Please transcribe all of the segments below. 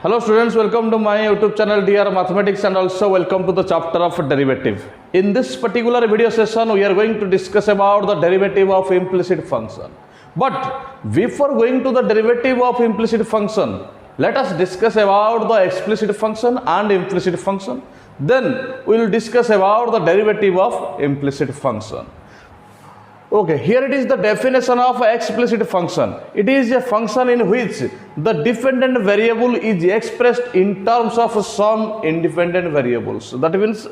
Hello students, welcome to my YouTube channel DR Mathematics and also welcome to the chapter of derivative. In this particular video session, we are going to discuss about the derivative of implicit function. But before going to the derivative of implicit function, let us discuss about the explicit function and implicit function. Then we will discuss about the derivative of implicit function. Okay, here it is the definition of explicit function. It is a function in which the dependent variable is expressed in terms of some independent variables. That means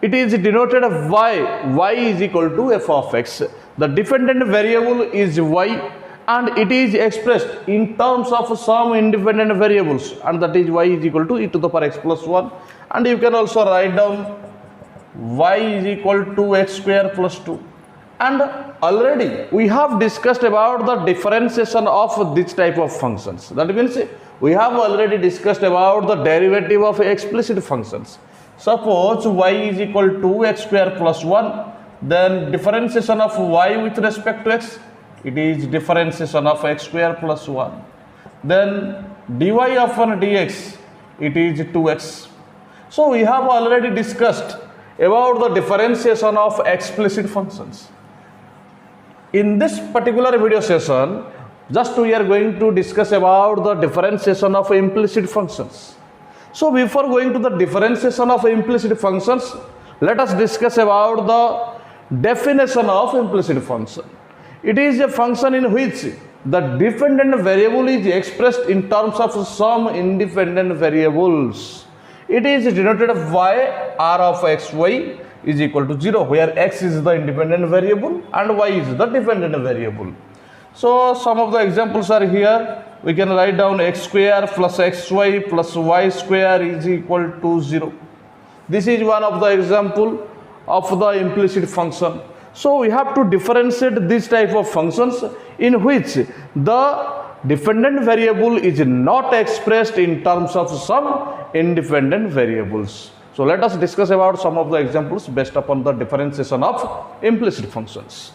it is denoted by y is equal to f of x. The dependent variable is y and it is expressed in terms of some independent variables, and that is y is equal to e to the power x plus 1. And you can also write down y is equal to x square plus 2. And already we have discussed about the differentiation of this type of functions. That means we have already discussed about the derivative of explicit functions. Suppose y is equal to x square plus 1, then differentiation of y with respect to x, it is differentiation of x square plus 1. Then dy upon dx, it is 2x. So we have already discussed about the differentiation of explicit functions. In this particular video session, just we are going to discuss about the differentiation of implicit functions. So before going to the differentiation of implicit functions, let us discuss about the definition of implicit function. It is a function in which the dependent variable is expressed in terms of some independent variables. It is denoted by r of x, y is equal to 0, where x is the independent variable and y is the dependent variable. So some of the examples are here. We can write down x square plus xy plus y square is equal to 0. This is one of the example of the implicit function. So we have to differentiate this type of functions in which the dependent variable is not expressed in terms of some independent variables. So let us discuss about some of the examples based upon the differentiation of implicit functions.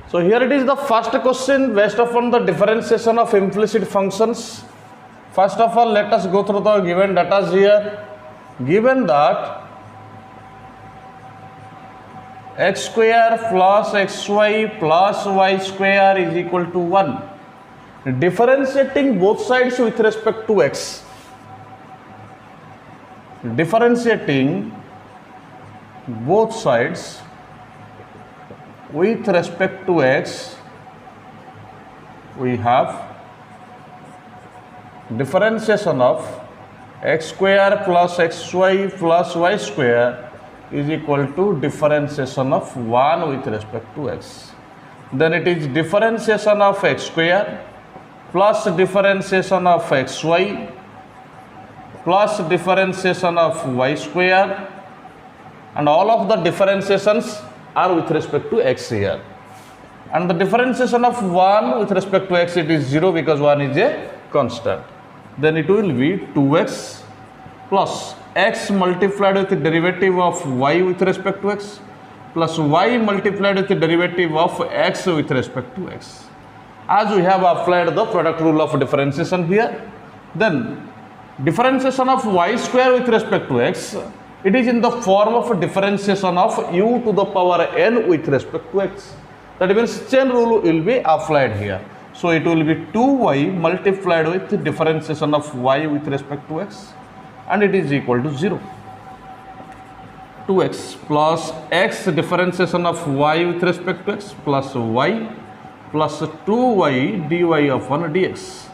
So here it is the first question based upon the differentiation of implicit functions. First of all, let us go through the given data here. Given that x square plus xy plus y square is equal to 1. Differentiating both sides with respect to x. Differentiating both sides with respect to x, we have differentiation of x square plus xy plus y square is equal to differentiation of 1 with respect to x. Then it is differentiation of x square plus differentiation of xy plus differentiation of y square, and all of the differentiations are with respect to x here. And the differentiation of 1 with respect to x, it is 0 because 1 is a constant. Then it will be 2x plus x multiplied with the derivative of y with respect to x plus y multiplied with the derivative of x with respect to x. As we have applied the product rule of differentiation here, then differentiation of y square with respect to x, it is in the form of differentiation of u to the power n with respect to x. That means chain rule will be applied here. So it will be 2y multiplied with the differentiation of y with respect to x, and it is equal to 0. 2x plus x differentiation of y with respect to x plus y plus 2y dy upon dx.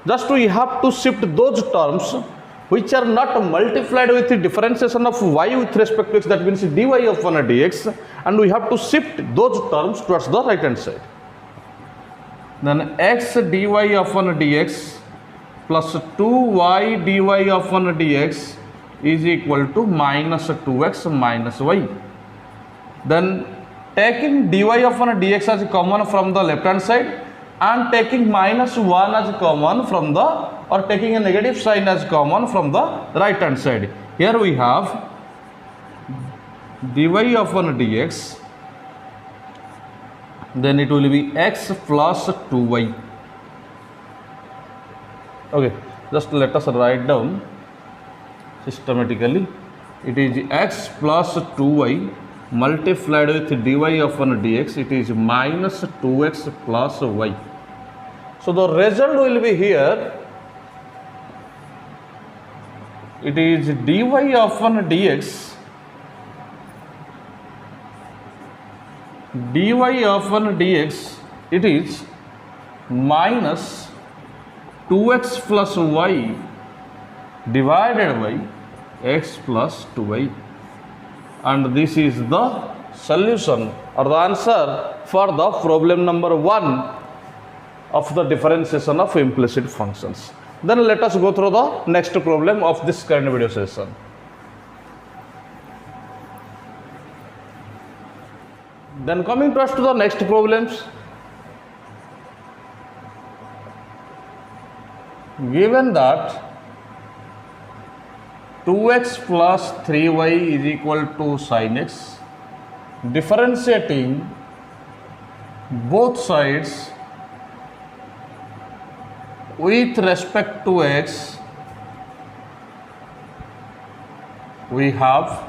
Just we have to shift those terms which are not multiplied with the differentiation of y with respect to x, that means dy upon dx, and we have to shift those terms towards the right hand side. Then x dy upon dx plus 2y dy upon dx is equal to minus 2x minus y. Then taking dy upon dx as common from the left hand side and taking minus 1 as common from the, or taking a negative sign as common from the right hand side. Here we have dy upon dx, then it will be x plus 2y. Okay, just let us write down systematically. It is x plus 2y multiplied with dy upon dx, it is minus 2x plus y. So the result will be here, it is dy upon dx, dy upon dx, it is minus 2x plus y divided by x plus 2y, and this is the solution or the answer for the problem number 1 of the differentiation of implicit functions. Then let us go through the next problem of this current video session. Then coming to us to the next problems. Given that 2x plus 3y is equal to sin x, differentiating both sides with respect to x, we have,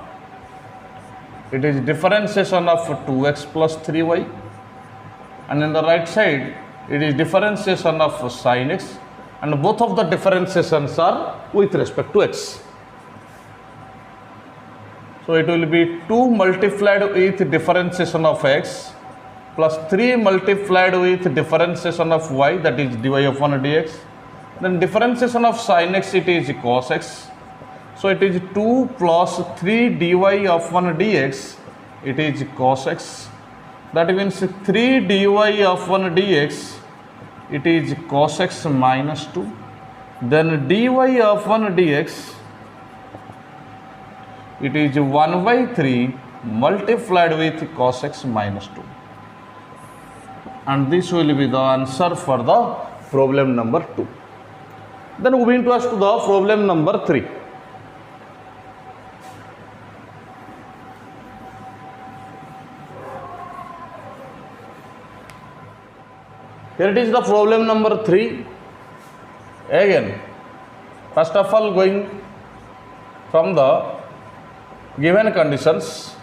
it is differentiation of 2x plus 3y, and in the right side it is differentiation of sin x, and both of the differentiations are with respect to x. So it will be 2 multiplied with differentiation of x plus 3 multiplied with differentiation of y, that is dy upon dx. Then differentiation of sin x, it is cos x. So it is 2 plus 3 dy upon dx, it is cos x. That means 3 dy upon dx, it is cos x minus 2. Then dy upon dx, it is 1 by 3 multiplied with cos x minus 2. And this will be the answer for the problem number 2. Then moving to us to the problem number 3. Here it is the problem number 3. Again, first of all, going from the given conditions,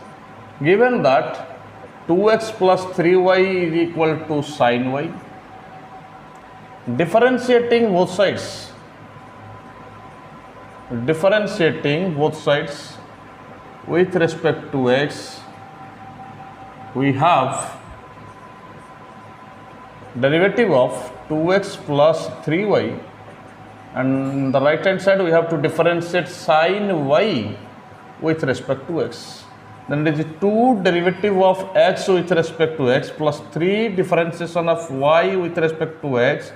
given that 2x plus 3y is equal to sin y, differentiating both sides with respect to x, we have derivative of 2x plus 3y, and the right hand side we have to differentiate sin y with respect to x. Then it is 2 derivative of x with respect to x plus 3 differentiation of y with respect to x,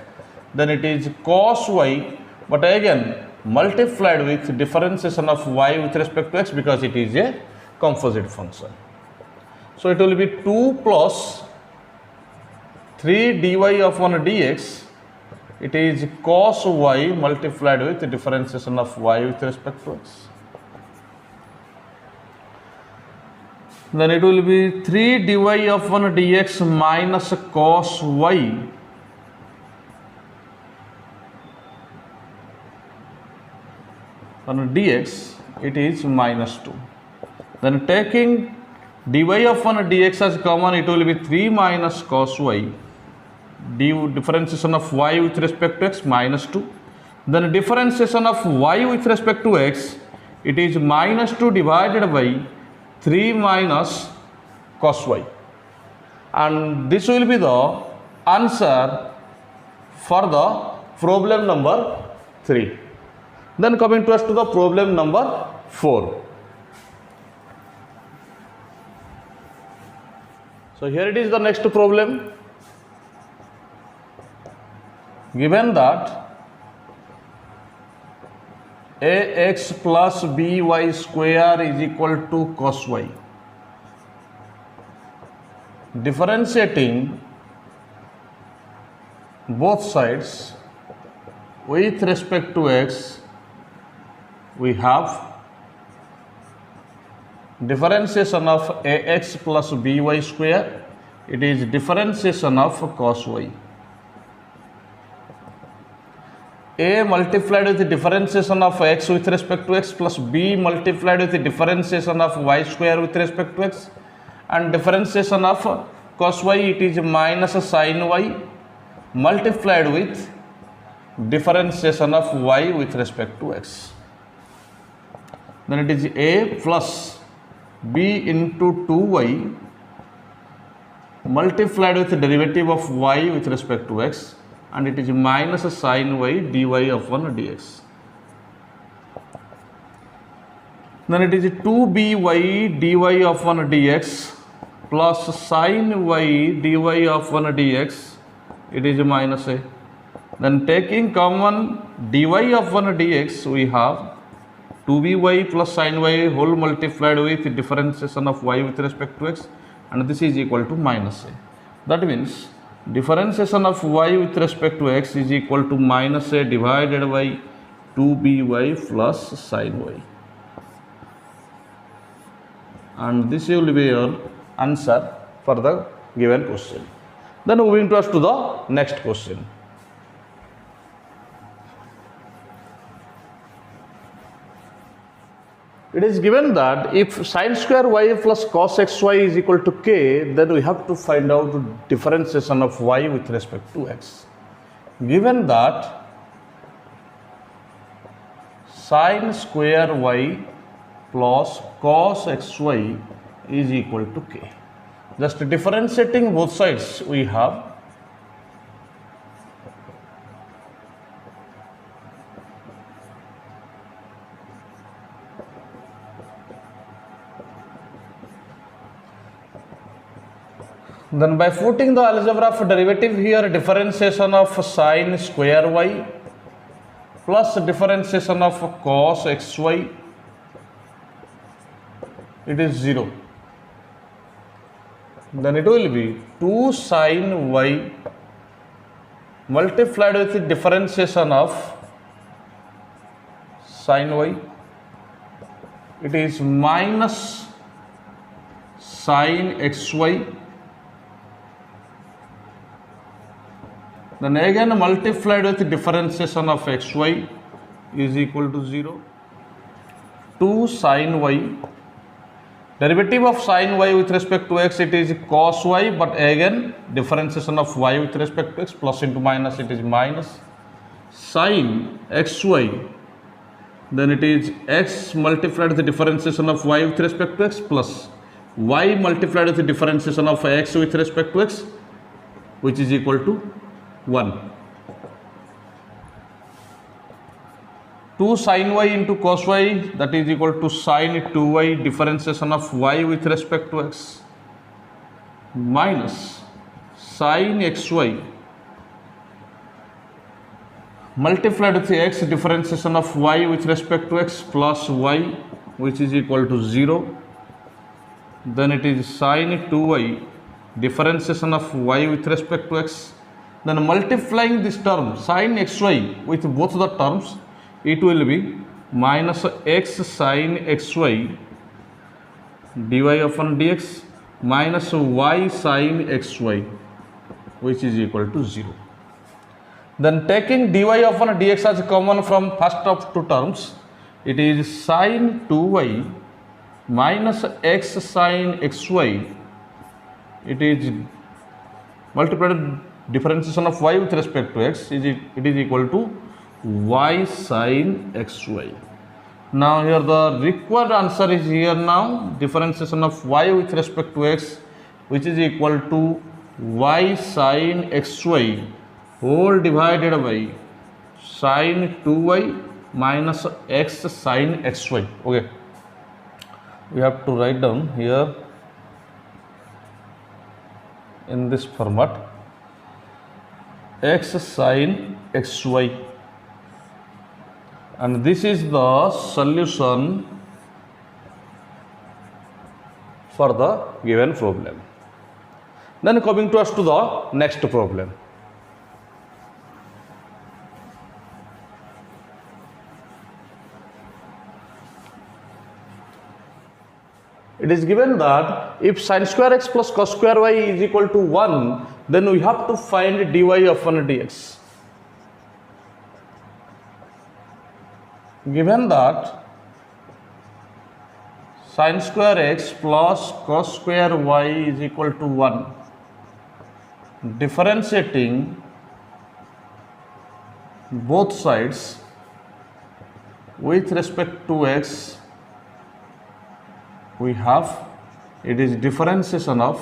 then it is cos y, but again multiplied with differentiation of y with respect to x because it is a composite function. So it will be 2 plus 3 dy upon dx, it is cos y multiplied with differentiation of y with respect to x. Then it will be 3 dy upon dx minus cos y on dx, it is minus 2. Then taking dy upon dx as common, it will be 3 minus cos y, differentiation of y with respect to x minus 2. Then differentiation of y with respect to x, it is minus 2 divided by 3 minus cos y, and this will be the answer for the problem number 3. Then coming to us to the problem number 4. So here it is the next problem. Given that ax plus by square is equal to cos y, differentiating both sides with respect to x, we have differentiation of ax plus by square, it is differentiation of cos y. A multiplied with the differentiation of x with respect to x plus b multiplied with the differentiation of y square with respect to x, and differentiation of cos y, it is minus sin y multiplied with differentiation of y with respect to x. Then it is a plus b into 2y multiplied with the derivative of y with respect to x, and it is minus sin y dy upon dx. Then it is 2by dy upon dx plus sin y dy upon dx, it is minus a. Then taking common dy upon dx, we have 2by plus sin y whole multiplied with differentiation of y with respect to x, and this is equal to minus a. That means differentiation of y with respect to x is equal to minus a divided by 2by plus sin y, and this will be your answer for the given question. Then moving to us to the next question. It is given that if sin square y plus cos xy is equal to k, then we have to find out the differentiation of y with respect to x. Given that sin square y plus cos xy is equal to k. Just differentiating both sides, we have then by putting the algebra of derivative here, differentiation of sin square y plus differentiation of cos xy, it is 0. Then it will be 2 sin y multiplied with the differentiation of sin y, it is minus sin xy, then again multiplied with the differentiation of xy is equal to 0. 2 sin y, derivative of sin y with respect to x, it is cos y, but again differentiation of y with respect to x, plus into minus, it is minus sin xy, then it is x multiplied with the differentiation of y with respect to x plus y multiplied with the differentiation of x with respect to x, which is equal to 1. 2 sin y into cos y, that is equal to sin 2y differentiation of y with respect to x minus sin xy multiplied with x differentiation of y with respect to x plus y, which is equal to 0. Then it is sin 2y differentiation of y with respect to x. Then multiplying this term sin xy with both the terms, it will be minus x sin xy dy upon dx minus y sin xy, which is equal to 0. Then taking dy upon dx as common from first of two terms, it is sin 2y minus x sin xy, it is multiplied differentiation of y with respect to x, it is equal to y sin xy. Now here the required answer is here now, differentiation of y with respect to x, which is equal to y sin xy whole divided by sin 2y minus x sin xy. Okay, we have to write down here in this format, x sin xy, and this is the solution for the given problem. Then coming to us to the next problem. It is given that if sin square x plus cos square y is equal to 1, then we have to find dy upon dx. Given that sin square x plus cos square y is equal to 1, differentiating both sides with respect to x, we have it is differentiation of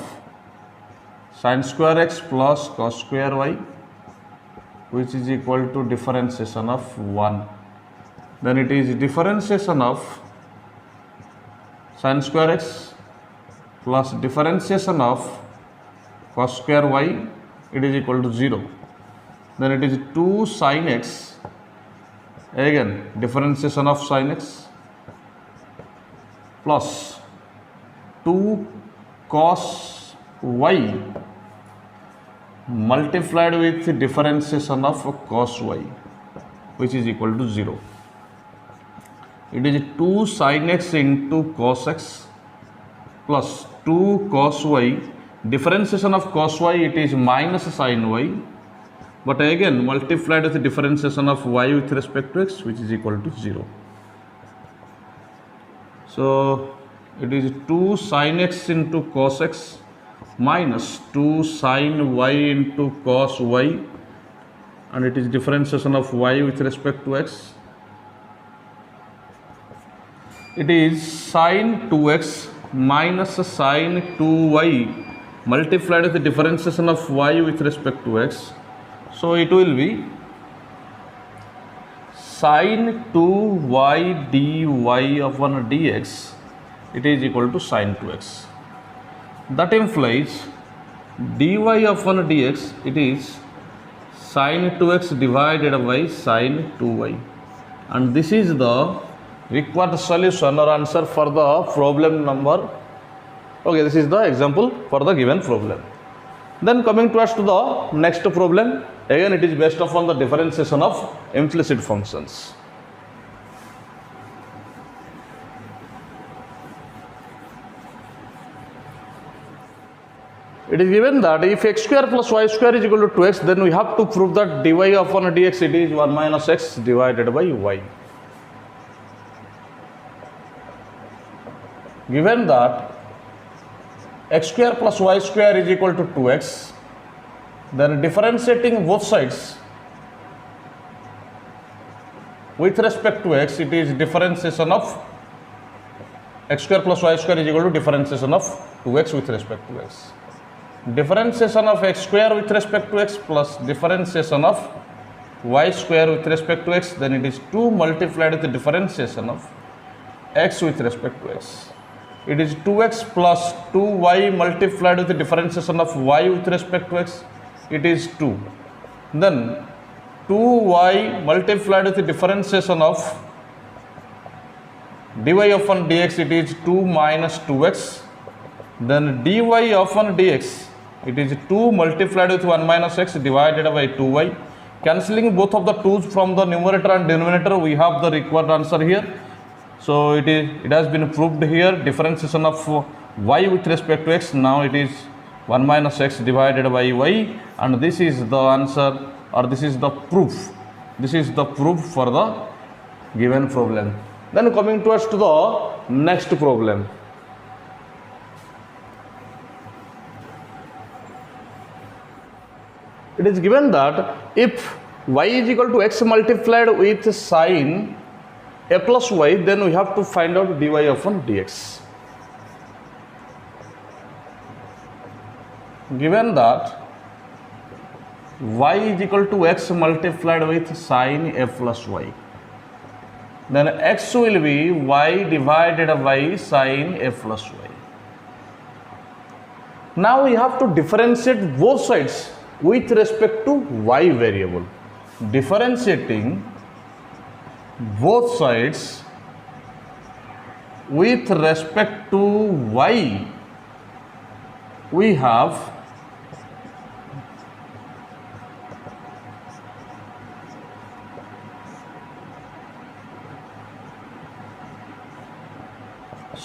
sin square x plus cos square y, which is equal to differentiation of 1. Then it is differentiation of sin square x plus differentiation of cos square y, it is equal to 0. Then it is 2 sin x, again differentiation of sin x, plus 2 cos y multiplied with differentiation of cos y, which is equal to 0. It is 2 sin x into cos x plus 2 cos y. Differentiation of cos y, it is minus sin y, but again multiplied with differentiation of y with respect to x, which is equal to 0. So it is 2 sin x into cos x minus 2 sin y into cos y, and it is differentiation of y with respect to x. It is sin 2x minus sin 2y multiplied with the differentiation of y with respect to x. So it will be sin 2y dy upon dx, it is equal to sin 2x. That implies dy upon dx, it is sin 2x divided by sin 2y, and this is the required solution or answer for the problem number. Okay, this is the example for the given problem. Then coming to us to the next problem, again it is based upon the differentiation of implicit functions. It is given that if x square plus y square is equal to 2x, then we have to prove that dy upon dx, it is 1 minus x divided by y. Given that x square plus y square is equal to 2x, then differentiating both sides with respect to x, it is differentiation of x square plus y square is equal to differentiation of 2x with respect to x. Differentiation of x square with respect to x plus differentiation of y square with respect to x, then it is 2 multiplied with the differentiation of x with respect to x. It is 2x plus 2y multiplied with the differentiation of y with respect to x, it is 2. Then 2y multiplied with the differentiation of dy upon dx, it is 2 minus 2x. Then dy upon dx, it is 2 multiplied with 1 minus x divided by 2y. Cancelling both of the 2's from the numerator and denominator, we have the required answer here. So it has been proved here, differentiation of y with respect to x, now it is 1 minus x divided by y, and this is the answer, or this is the proof. This is the proof for the given problem. Then coming to us to the next problem. It is given that if y is equal to x multiplied with sin a plus y, then we have to find out dy upon dx. Given that y is equal to x multiplied with sin a plus y, then x will be y divided by sin a plus y. Now we have to differentiate both sides with respect to y variable. Differentiating both sides with respect to y, we have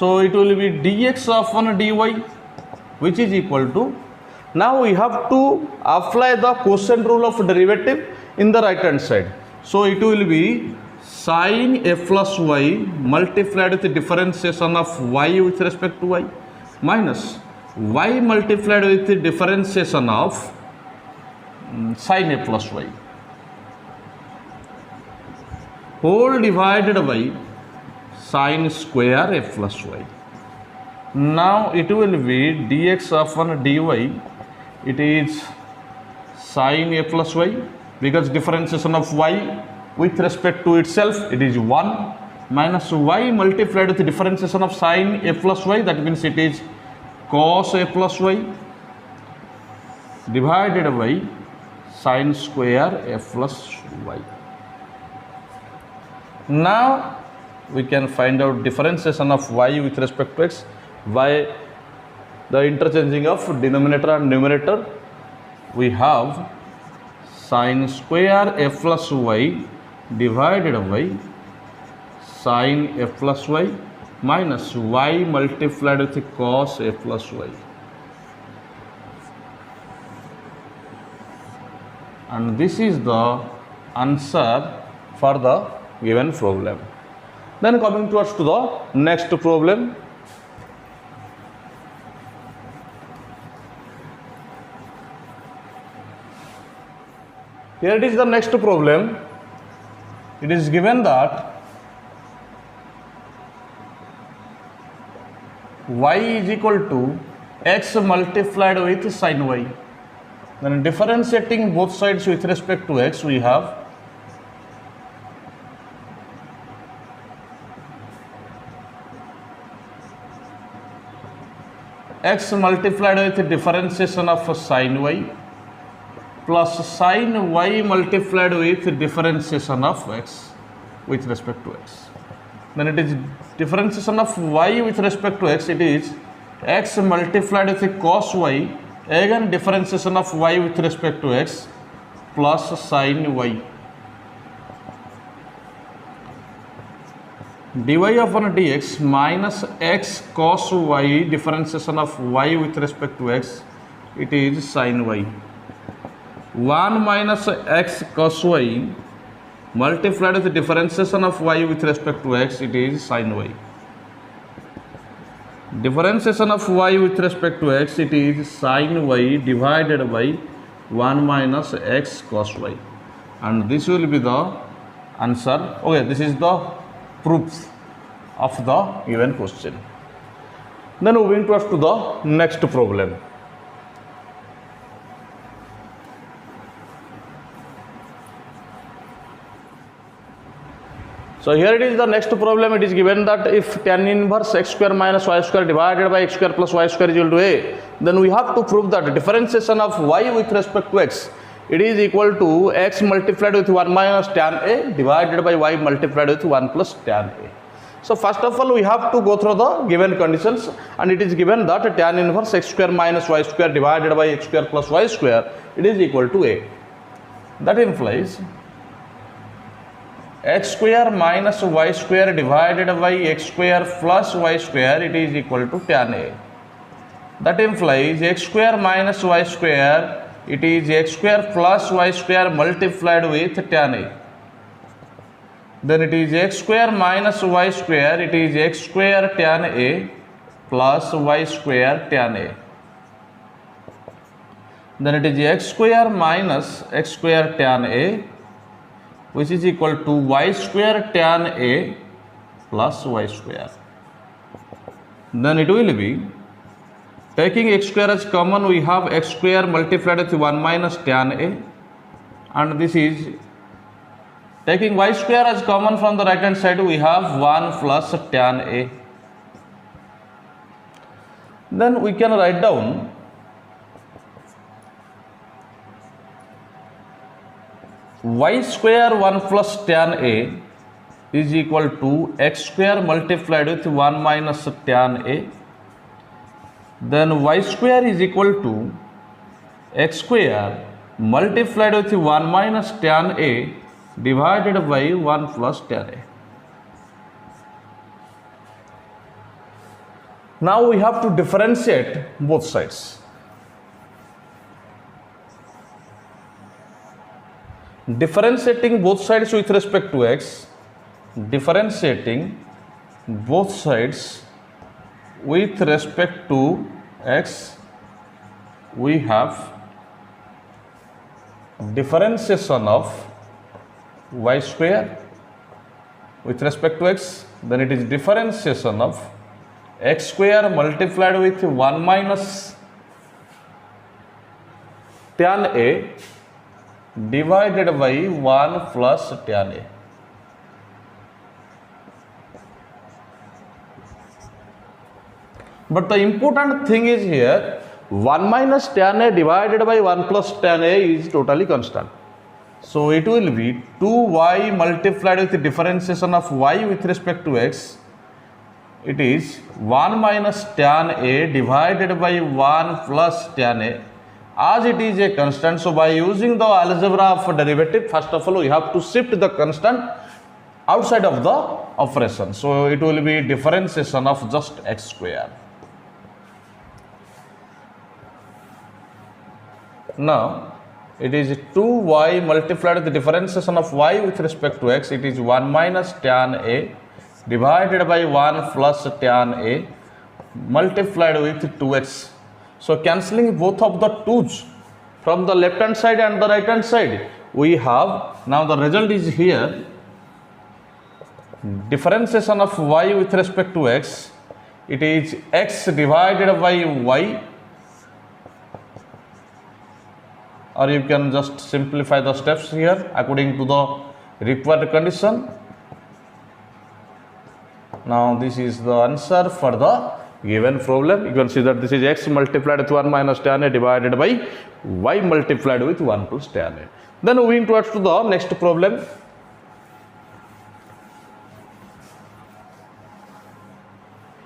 So it will be dx upon dy, which is equal to, now we have to apply the quotient rule of derivative in the right hand side. So it will be sin a plus y multiplied with the differentiation of y with respect to y minus y multiplied with the differentiation of sin a plus y whole divided by sin square a plus y. Now it will be dx upon dy, it is sin a plus y, because differentiation of y with respect to itself it is 1, minus y multiplied with the differentiation of sin a plus y, that means it is cos a plus y divided by sin square a plus y. Now we can find out differentiation of y with respect to x by the interchanging of denominator and numerator. We have sin square a plus y divided by sin a plus y minus y multiplied with cos a plus y, and this is the answer for the given problem. Then coming towards to the next problem. Here it is the next problem. It is given that y is equal to x multiplied with sin y. Then differentiating both sides with respect to x, we have x multiplied with the differentiation of sin y plus sin y multiplied with differentiation of x with respect to x. Then it is differentiation of y with respect to x, it is x multiplied with cos y, again differentiation of y with respect to x plus sin y. dy upon dx minus x cos y differentiation of y with respect to x, it is sin y. 1 minus x cos y multiplied with the differentiation of y with respect to x, it is sin y. Differentiation of y with respect to x, it is sin y divided by 1 minus x cos y, and this will be the answer. Okay, this is the proofs of the given question. Then moving towards to the next problem. So here it is the next problem. It is given that if tan inverse x square minus y square divided by x square plus y square is equal to a, then we have to prove that differentiation of y with respect to x, it is equal to x multiplied with 1 minus tan a divided by y multiplied with 1 plus tan a. So first of all, we have to go through the given conditions, and it is given that tan inverse x square minus y square divided by x square plus y square, it is equal to a. That implies x square minus y square divided by x square plus y square, it is equal to tan a. That implies x square minus y square, it is x square plus y square multiplied with tan a. Then it is x square minus y square, it is x square tan a plus y square tan a. Then it is x square minus x square tan a, which is equal to y square tan a plus y square. Then it will be, taking x square as common, we have x square multiplied with 1 minus tan a, and this is taking y square as common from the right hand side, we have 1 plus tan a. Then we can write down y square 1 plus tan a is equal to x square multiplied with 1 minus tan a. Then y square is equal to x square multiplied with 1 minus tan a divided by 1 plus tan a. Now we have to differentiate both sides. Differentiating both sides with respect to x, differentiating both sides with respect to x, we have differentiation of y square with respect to x, then it is differentiation of x square multiplied with 1 minus tan a divided by 1 plus tan a. But the important thing is here, 1 minus tan a divided by 1 plus tan a is totally constant. So it will be 2y multiplied with the differentiation of y with respect to x. It is 1 minus tan a divided by 1 plus tan a. As it is a constant, so by using the algebra of derivative, first of all we have to shift the constant outside of the operation. So it will be differentiation of just x square. Now it is 2y multiplied with the differentiation of y with respect to x. It is 1 minus tan a divided by 1 plus tan a multiplied with 2x. So cancelling both of the 2's from the left hand side and the right hand side, we have, now the result is here, differentiation of y with respect to x, it is x divided by y, or you can just simplify the steps here according to the required condition. Now this is the answer for the given problem. You can see that this is x multiplied with 1 minus tan a divided by y multiplied with 1 plus tan a. Then moving towards to the next problem.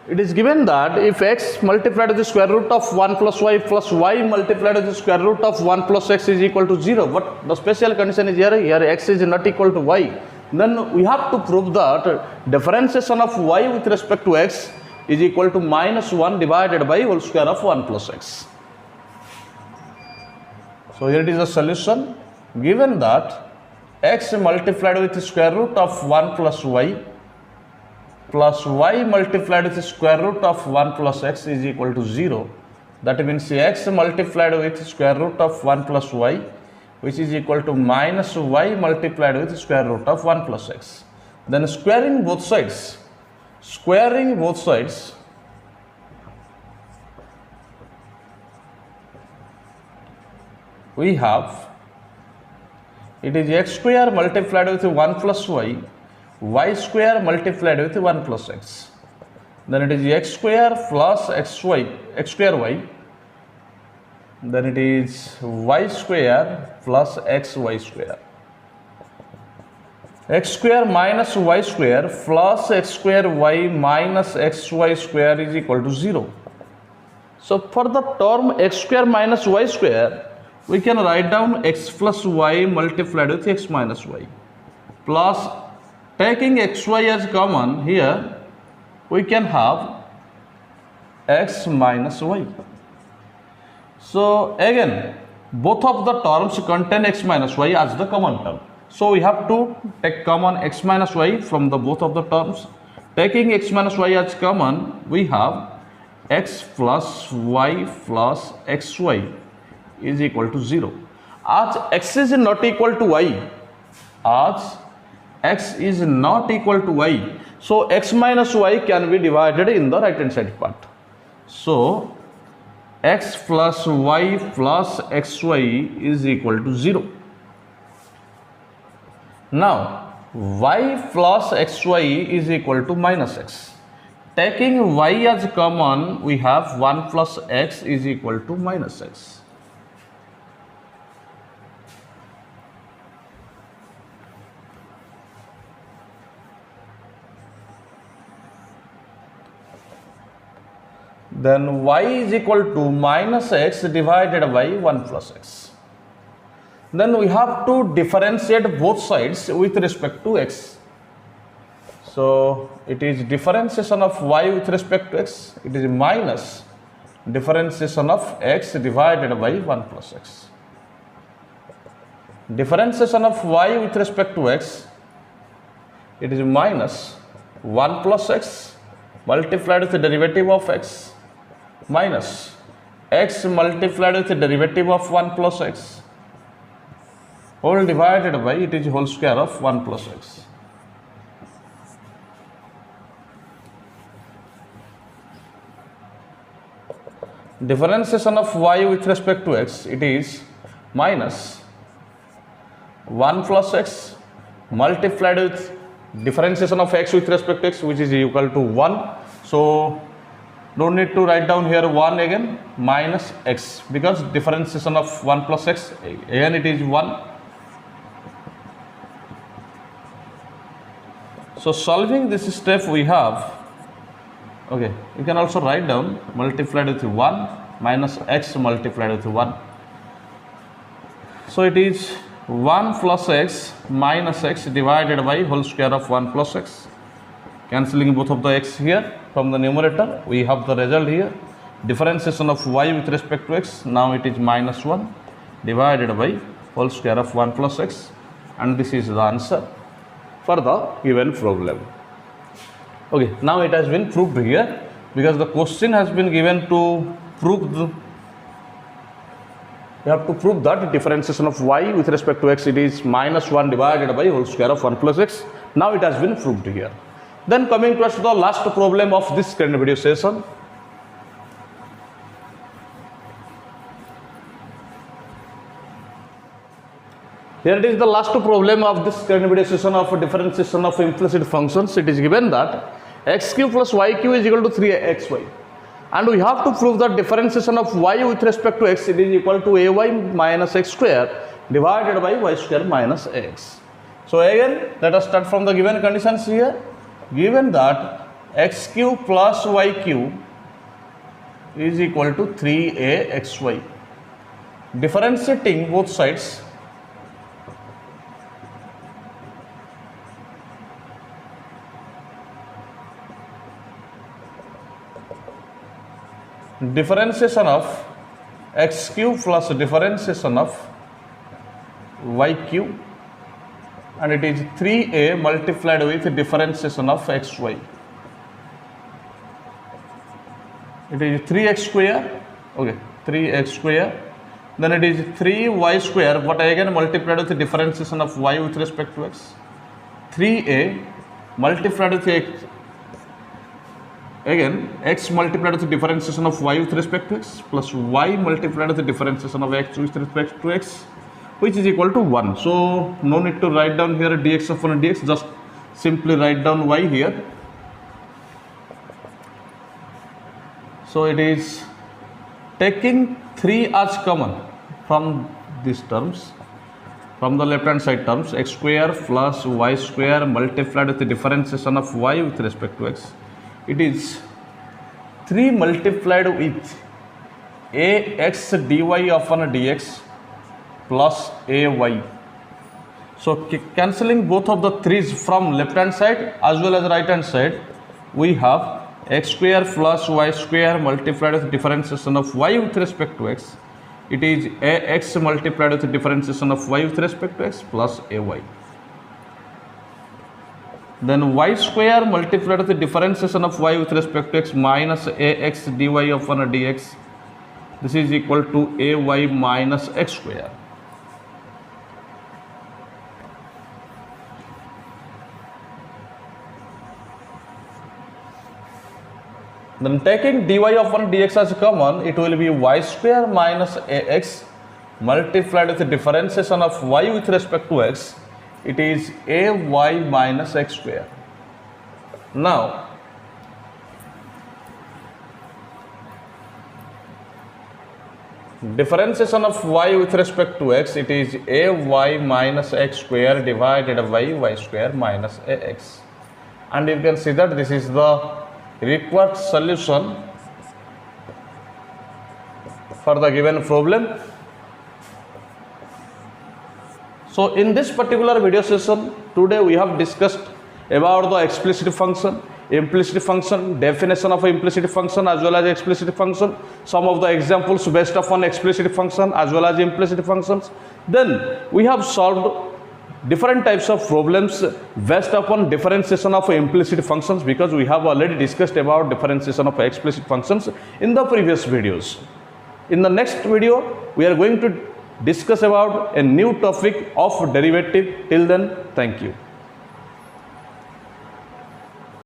It is given that if x multiplied with the square root of 1 plus y multiplied with the square root of 1 plus x is equal to 0. But the special condition is here x is not equal to y. Then we have to prove that differentiation of y with respect to x is equal to minus 1 divided by whole square of 1 plus x. So here it is a solution. Given that x multiplied with the square root of 1 plus y multiplied with the square root of 1 plus x is equal to 0. That means x multiplied with the square root of 1 plus y, which is equal to minus y multiplied with the square root of 1 plus x. Then squaring both sides, we have, it is x square multiplied with 1 plus y square multiplied with 1 plus x. Then it is x square plus x square y. Then it is y square plus xy square. X square minus y square plus x square y minus xy square is equal to 0. So for the term x square minus y square, we can write down x plus y multiplied with x minus y, plus taking xy as common here, we can have x minus y. So again, both of the terms contain x minus y as the common term. So we have to take common x minus y from the both of the terms. Taking x minus y as common, we have x plus y plus xy is equal to 0. As x is not equal to y, so x minus y can be divided in the right hand side part. So x plus y plus xy is equal to 0. Now y plus xy is equal to minus x. Taking y as common, we have 1 plus x is equal to minus x. Then y is equal to minus x divided by 1 plus x. Then we have to differentiate both sides with respect to x. So it is differentiation of y with respect to x, it is minus differentiation of x divided by 1 plus x. Differentiation of y with respect to x, it is minus 1 plus x multiplied with the derivative of x minus x multiplied with the derivative of 1 plus x whole divided by, it is whole square of 1 plus x. Differentiation of y with respect to x, it is minus 1 plus x multiplied with differentiation of x with respect to x, which is equal to 1. So don't need to write down here 1 again, minus x, because differentiation of 1 plus x, again it is 1. So solving this step we have, okay, you can also write down multiplied with 1 minus x multiplied with 1. So it is 1 plus x minus x divided by whole square of 1 plus x. Cancelling both of the x here from the numerator, we have the result here. Differentiation of y with respect to x, now it is minus 1 divided by whole square of 1 plus x, and this is the answer for the given problem. Okay, now it has been proved here, because the question has been given to prove you have to prove that differentiation of y with respect to x, it is minus 1 divided by whole square of 1 plus x. Now it has been proved here. Then coming to us the last problem of this current video session. Here it is the last problem of this current video session of differentiation of implicit functions. It is given that x cube plus y cube is equal to 3xy, and we have to prove that differentiation of y with respect to x, it is equal to ay minus x square divided by y square minus x. So again, let us start from the given conditions here. Given that x cube plus y cube is equal to 3axy, differentiating both sides, differentiation of x cube plus differentiation of y cube, and it is 3a multiplied with differentiation of xy. It is 3x square, okay, 3x square, then it is 3y square, but again multiplied with differentiation of y with respect to x. 3a multiplied with x, again x multiplied with differentiation of y with respect to x, plus y multiplied with differentiation of x with respect to x, which is equal to 1. So no need to write down here dx upon dx, just simply write down y here. So it is taking 3 as common from these terms, from the left hand side terms, x square plus y square multiplied with the differentiation of y with respect to x, it is 3 multiplied with ax dy upon dx plus ay. So cancelling both of the 3's from left hand side as well as right hand side, we have x square plus y square multiplied with differentiation of y with respect to x, it is ax multiplied with differentiation of y with respect to x plus ay. Then y square multiplied with the differentiation of y with respect to x minus ax dy upon dx, this is equal to ay minus x square. Then taking dy upon dx as common, it will be y square minus ax multiplied with the differentiation of y with respect to x, it is ay minus x square. Now differentiation of y with respect to x, it is ay minus x square divided by y square minus ax, and you can see that this is the required solution for the given problem. So in this particular video session today we have discussed about the explicit function, implicit function, definition of implicit function as well as explicit function, some of the examples based upon explicit function as well as implicit functions. Then we have solved different types of problems based upon differentiation of implicit functions, because we have already discussed about differentiation of explicit functions in the previous videos. In the next video, we are going to discuss about a new topic of derivative. Till then, thank you.